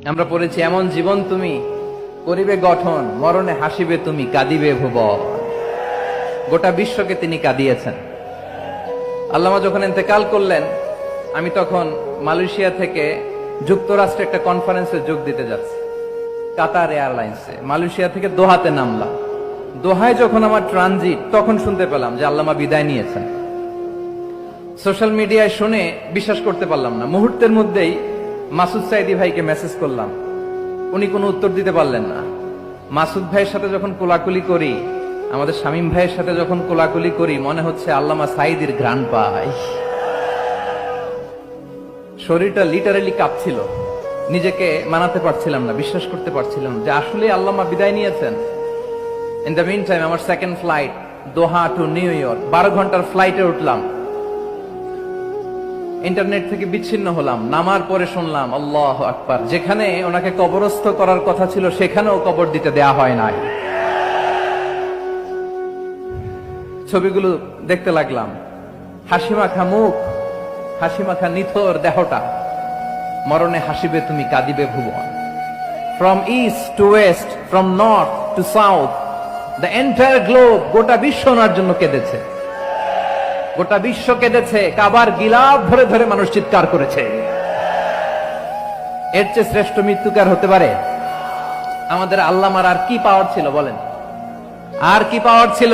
আমরা পড়েছি, এমন জীবন তুমি করিবে গঠন, মরণে হাসিবে তুমি, কাঁদিবে ভুবন। গোটা বিশ্বকে তিনি কাঁদিয়েছেন। আল্লামা যখন ইন্তেকাল করলেন, আমি তখন মালয়েশিয়া থেকে যুক্তরাষ্ট্রে একটা কনফারেন্সে যোগ দিতে যাচ্ছি, কাতার এয়ারলাইন্সে। মালয়েশিয়া থেকে দোহাতে নামলাম। দোহায় যখন আমার ট্রানজিট, তখন শুনতে পেলাম যে আল্লামা বিদায় নিয়েছেন। সোশ্যাল মিডিয়ায় শুনে বিশ্বাস করতে পারলাম না। মুহূর্তের মধ্যেই মাসুদ সাইদি ভাইকে মেসেজ করলাম, উনি কোনো উত্তর দিতে পারলেন না। মাসুদ ভাইয়ের সাথে যখন কোলাকুলি করি, আমাদের শামীম ভাইয়ের সাথে যখন কোলাকুলি করি, মনে হচ্ছে আল্লামা সাইদির ঘ্রাণ পাই। শরীরটা লিটারালি কাঁপছিল, নিজেকে মানাতে পারছিলাম না, বিশ্বাস করতে পারছিলাম যে আসলে আল্লামা বিদায় নিয়েছেন। ইন দ্য মিন টাইম আমার সেকেন্ড ফ্লাইট, দোহা টু নিউ ইয়র্ক, 12 ঘন্টার ফ্লাইটে উঠলাম। ইন্টারনেট থেকে বিচ্ছিন্ন হলাম। নামার পরে শুনলাম আল্লাহু আকবার, যেখানে ওনাকে কবরস্থ করার কথা ছিল সেখানেও কবর দিতে দেয়া হয় নাই। ছবিগুলো দেখতে লাগলাম, হাসিমাখা মুখ, হাসিমাখা নিথর দেহটা, মরণে হাসিবে তুমি, কাঁদিবে ভুবন। From east to west, from north to south, the entire globe, গোটা বিশ্ব ওনার জন্য কেঁদেছে। গোটা বিশ্ব কেঁদেছে, কাবার গিলাফ ধরে ধরে মানুষ চিৎকার করেছে। এর চেয়ে শ্রেষ্ঠ মৃত্যুকার হতে পারে? আমাদের আল্লামার আর কি পাওয়ার ছিল বলেন? আর কি পাওয়ার ছিল?